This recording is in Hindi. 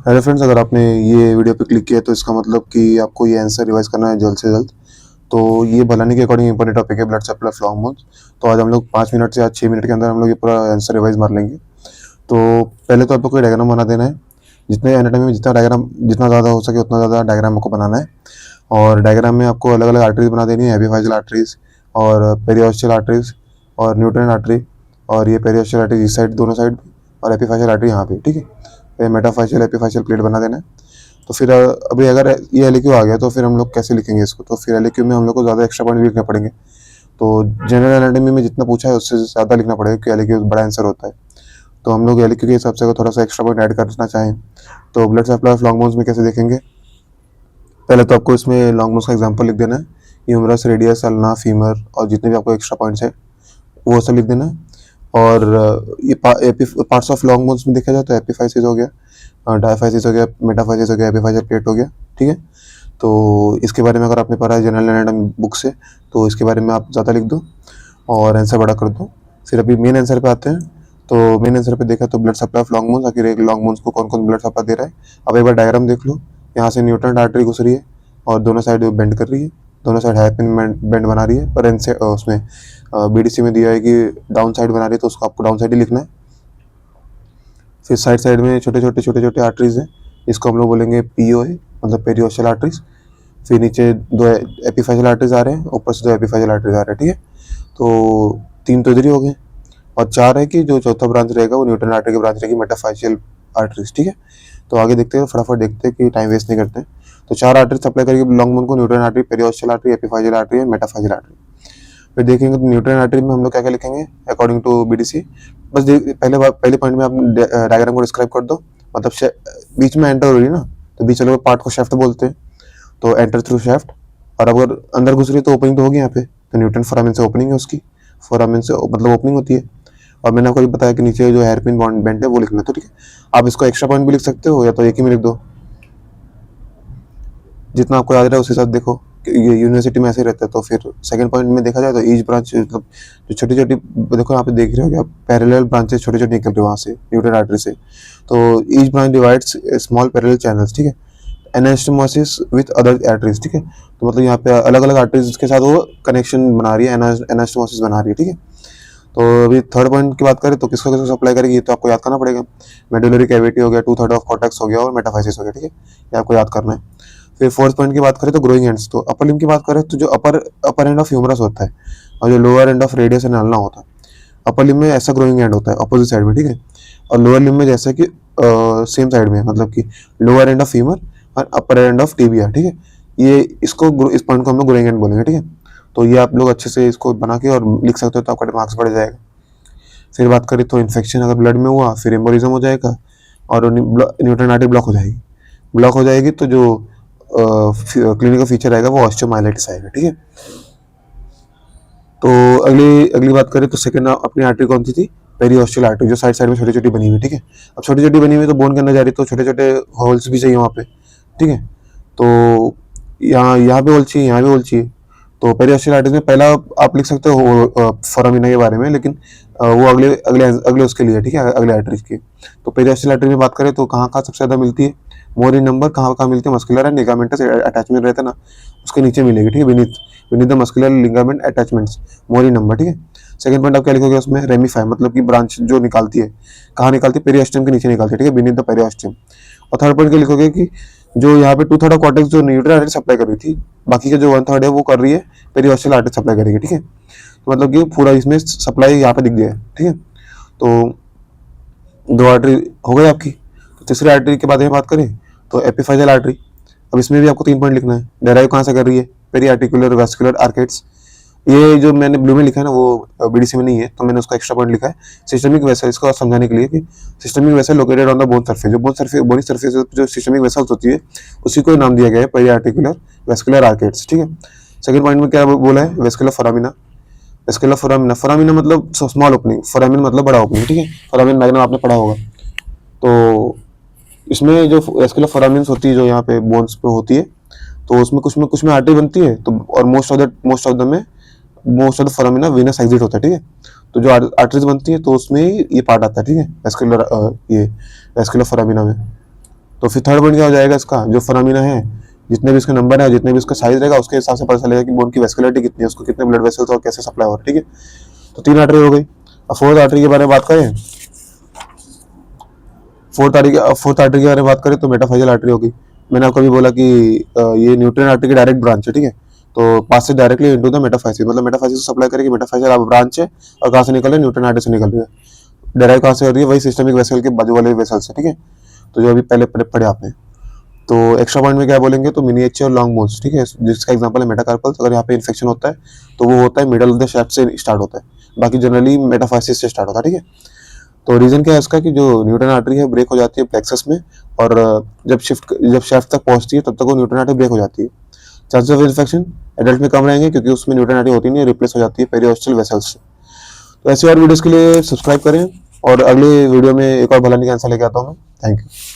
हेलो फ्रेंड्स, अगर आपने ये वीडियो पे क्लिक किया तो इसका मतलब कि आपको ये आंसर रिवाइज करना है जल्द से जल्द। तो ये भलानी के अकॉर्डिंग इंपॉर्टेंट टॉपिक है, blood supply of long bones. तो आज हम लोग 5 मिनट से या 6 मिनट के अंदर हम लोग ये पूरा आंसर रिवाइज मार लेंगे। तो पहले तो आपको कोई डायग्राम बना देना है। जितने एनाटॉमी में जितना डायग्राम जितना ज़्यादा हो सके उतना ज़्यादा डायग्राम आपको बनाना है। और डायग्राम में आपको अलग अलग आर्टरीज बना देनी है, एपिफाइशियल आर्टरीज और पेरियोस्टियल आर्टरीज और न्यूट्रन आर्टरी। और ये पेरियोस्टियल आर्टरी इस साइड दोनों साइड और एपिफाइशियल आर्टरी यहाँ पे, ठीक है। मेटाफाइशियल एपिफाइशियल प्लेट बना देना है। तो फिर अभी अगर ये एल आ गया तो फिर हम लोग कैसे लिखेंगे इसको। तो फिर एल में हम लोग को ज़्यादा एक्स्ट्रा पॉइंट भी लिखने पड़ेंगे। तो जनरल एनाटॉमी में जितना पूछा है उससे ज़्यादा लिखना पड़ेगा क्योंकि एल बड़ा आंसर होता है। तो हम लोग एल के हिसाब से थोड़ा सा एक्स्ट्रा पॉइंट ऐड करना चाहें तो blood supply of long bones में कैसे देखेंगे। पहले तो आपको इसमें लॉन्ग बोन्स का एग्जाम्पल लिख देना है, ह्यूमरस, रेडियस, अल्ना, फीमर और जितने भी आपको एक्स्ट्रा पॉइंट्स है वो सब लिख देना है। और ये पार्ट्स ऑफ लॉन्ग बोन्स में देखा जाए तो एपिफाइसिस हो गया, डायफाइसिस हो गया, मेटाफाइसिस हो गया, एपिफाइशियल प्लेट हो गया, ठीक है। तो इसके बारे में अगर आपने पढ़ा है जनरल एनाटॉमी बुक से तो इसके बारे में आप ज़्यादा लिख दो और आंसर बड़ा कर दो। फिर अभी मेन आंसर पे आते हैं। तो मेन आंसर पे देखा तो blood supply of long bones, आखिर एक लॉन्ग बोन्स को कौन कौन ब्लड सप्लाई दे रहा है। अब एक बार डायग्राम देख लो। यहाँ से न्यूट्रन आर्टरी घुस रही है और दोनों साइड बेंड कर रही है, दोनों साइड हैपिन बेंड बना रही है। पर इनसे उसमें बीडीसी में दिया है कि डाउन साइड बना रही है तो उसको आपको डाउन साइड ही लिखना है। फिर साइड साइड में छोटे छोटे आर्टरीज हैं, इसको हम लोग बोलेंगे पीओए मतलब पेरियोस्टियल आर्टरीज। फिर नीचे दो एपिफाइशियल आर्टरीज आ रहे हैं, ऊपर से दो एपिफाइशियल आर्टरीज आ रहे हैं, ठीक है। तो 3 तो इधर ही हो गए और 4 है कि जो चौथा ब्रांच रहेगा वो न्यूट्रन आर्टरी की ब्रांच रहेगी, मेटाफाइशियल आर्टरीज, ठीक है। तो आगे देखते हैं, फटाफट देखते हैं कि टाइम वेस्ट नहीं करते हैं। तो 4 आर्टरी सप्लाई करेगी लॉन्ग बोन को, nutrient artery, periosteal artery, epiphyseal artery और मेटाफाइशियल आर्टरी। फिर देखेंगे तो न्यूट्रन आर्टरी में हम लोग क्या क्या लिखेंगे अकॉर्डिंग टू बीडीसी। बस पहले पॉइंट में आप डायग्राम को डिस्क्राइब कर दो। मतलब बीच में एंटर हो रही है ना, तो बीच वाले पार्ट को शेफ्ट बोलते हैं, तो एंटर थ्रू शेफ्ट। और अगर अंदर घुस रही है तो ओपनिंग तो होगी यहाँ पे, तो न्यूट्रन फोरामेन से ओपनिंग है उसकी, फोरामेन से मतलब ओपनिंग होती है। और मैंने आपको बताया कि नीचे जो हेयरपिन बॉन्ड बेंट है वो लिखना है, तो ठीक है। आप इसको एक्स्ट्रा पॉइंट भी लिख सकते हो या तो एक ही में लिख दो, जितना आपको याद रहा है उस हिसाब से देखो। ये यूनिवर्सिटी में ऐसे रहता है। तो फिर सेकंड पॉइंट में देखा जाए तो ईच ब्रांच मतलब जो छोटी छोटी, देखो यहाँ पे देख रहे हो आप पैरेलल ब्रांचेस छोटे छोटे निकल रहे हैं वहाँ से न्यूट्रन आर्टरी से। तो each branch divides small parallel channels, ठीक है, एनास्टोमोसिस विद अदर आर्टरीज, ठीक है। तो मतलब यहाँ पे अलग अलग आर्टरीज के साथ वो कनेक्शन बना रही है, एनास्टोमोसिस बना रही है, ठीक है। तो अभी थर्ड पॉइंट की बात करें तो किसको किसको सप्लाई करेगी ये तो आपको याद करना पड़ेगा। मेडुलरी कैविटी हो गया, 2/3 ऑफ कॉर्टेक्स हो गया और मेटाफाइसिस हो गया, ठीक है, ये आपको याद करना है। फिर फोर्थ पॉइंट की बात करें तो ग्रोइंग एंड्स। तो अपर लिम्ब की बात करें तो जो अपर एंड ऑफ ह्यूमरस होता है और जो lower end of radius and ulna होता है। अपर लिम्ब में ऐसा ग्रोइंग एंड होता है अपोजिट साइड में, ठीक है। और लोअर लिम्ब में जैसे कि सेम साइड में, मतलब कि लोअर एंड ऑफ फीमर और अपर एंड ऑफ टिबिया, ठीक है। ये इसको इस पॉइंट को हम लोग ग्रोइंग एंड बोलेंगे, ठीक है। तो ये आप लोग अच्छे से इसको बना के और लिख सकते हो तो आपका मार्क्स बढ़ जाएगा। फिर बात करें तो इन्फेक्शन अगर ब्लड में हुआ फिर एम्बोलिज्म हो जाएगा और न्यूट्रन आर्टरी ब्लॉक हो जाएगी। ब्लॉक हो जाएगी तो जो क्लिनिकल फीचर आएगा वो ऑस्टियोमाइलाइटिस आएगा, ठीक है। तो अगली बात करें तो सेकंड अपनी आर्टरी कौन सी थी, पेरियोस्टियल आर्टरी, जो साइड साइड में छोटी छोटी बनी हुई, ठीक है। अब छोटी छोटी बनी हुई तो बोन के अंदर जा रही तो छोटे छोटे होल्स भी चाहिए वहाँ पे, ठीक है। तो यहाँ भी होल चाहिए, यहाँ भी होल चाहिए। तो पेरियोस्टियल आर्टरीज में पहला आप लिख सकते हो फोरामिना के बारे में, लेकिन वो अगले अगले अगले उसके लिए, ठीक है, अगले आर्टरीज के। तो पेरियोस्टियल आर्टरी में बात करें तो कहाँ कहाँ सबसे ज़्यादा मिलती है, मोर इन नंबर कहाँ कहाँ मिलती है, मस्कुलर एंड लिगामेंटस अटैचमेंट रहता है ना, उसके नीचे मिलेगी, ठीक है, Vineet the muscular ligament attachments, more in number, ठीक है। सेकंड पॉइंट आप क्या लिखोगे उसमें, रेमिफाई मतलब कि ब्रांच जो निकालती है, कहाँ निकालती है, पेरियोस्टियम के नीचे निकालती है, ठीक है, विनीत द पेरियोस्टियम। और थर्ड पॉइंट क्या लिखोगे कि जो यहाँ पे 2/3 ऑफ कॉर्टेक्स जो न्यूट्रन आर्टरी सप्लाई कर रही थी, बाकी का जो 1/3 है वो कर रही है पेरियोस्टियल आर्टरी सप्लाई करेगी, ठीक है। तो मतलब कि पूरा इसमें सप्लाई यहाँ पे दिख गया है, ठीक है। तो 2 आर्टरी हो गई आपकी। तो तीसरी आर्टरी के बारे में बात करें तो एपिफाइशियल आर्टरी। अब इसमें भी आपको 3 पॉइंट लिखना है, डेराइव कहाँ से कर रही है, पेरी आर्टिकुलर वेस्कुलर आर्केड्स। ये जो मैंने ब्लू में लिखा है ना वो बीडीसी में नहीं है, तो मैंने उसका एक्स्ट्रा पॉइंट लिखा है। सिस्टमिक वेसल, इसको समझाने के लिए कि systemic vessel located on the bone surface, जो बोनी सरफेस जो सिस्टमिक वेसल्स होती है उसी को नाम दिया गया है पेरी आर्टिकुलर वेस्कुलर आर्केड्स, ठीक है। सेकंड पॉइंट में क्या बोला है, vascular foramina. Vascular foramina, foramina मतलब स्मॉल ओपनिंग, फोरामिन मतलब बड़ा ओपनिंग, ठीक है। फोरामिन मैग्नम आपने पढ़ा होगा। तो इसमें जो वेस्कुलर फोरामिन्स होती है जो यहाँ पे बोन्स पे होती है, तो उसमें कुछ में आर्टरी बनती है, तो और most of the foramina venous exit होता है, ठीक है। तो जो आर्टरीज बनती है तो उसमें ये पार्ट आता है, ठीक है, वेस्कुलर फोरामिना में। तो फिर थर्ड पॉइंट क्या हो जाएगा इसका, जो फोरामिना है जितने भी इसके नंबर है, जितने भी इसका साइज रहेगा, उसके हिसाब से पता चलेगा कि बोन की वेस्कुलरिटी कितनी है, उसको कितने ब्लड वेसल्स और कैसे सप्लाई हो रहा है। ठीक है, तो 3 आर्टरी हो गई। अब फोर्थ आर्टरी के बारे में बात करें, फोर्थ आर्टरी के बारे में बात करें तो मेटाफाइजल आर्टरी होगी। मैंने आपको भी बोला कि ये न्यूट्रिएंट आर्टरी की डायरेक्ट ब्रांच है। ठीक है, तो पास से डायरेक्टली इनटू द मेटाफाइसिस, मतलब मेटाफाइसिस को सप्लाई करेगी, मेटाफाइजल अब ब्रांच है और कहाँ से निकल रही है, न्यूट्रिएंट आर्टरी से निकल रही है। डायरेक्ट कहाँ से हो रही है, वही सिस्टमिक वेसल के बाजू वाले वेसल से। ठीक है, तो जो अभी पहले पढ़े आपने। तो एक्स्ट्रा पॉइंट में क्या बोलेंगे, तो मिनिएचर लॉन्ग बोन्स। ठीक है, जिसका एग्जांपल है मेटाकार्पल्स। अगर यहाँ पे इन्फेक्शन होता है तो वो होता है मिडल ऑफ द शाफ्ट से स्टार्ट होता है, बाकी जनरली मेटाफाइसिस से स्टार्ट होता है। ठीक है, तो रीजन क्या है इसका कि जो न्यूटन आर्टरी है ब्रेक हो जाती है प्लेक्सस में, और जब शाफ्ट तक पहुंचती है तब तक वो न्यूटन आर्टरी ब्रेक हो जाती है। चांसेस ऑफ इन्फेक्शन एडल्ट में कम रहेंगे क्योंकि उसमें न्यूटन आर्टरी होती नहीं है, रिप्लेस हो जाती है पेरिओस्टल वेसल्स से। तो ऐसे और वीडियोस के लिए सब्सक्राइब करें, और अगले वीडियो में एक और भलानी का आंसर लेके आता हूँ मैं। Thank you.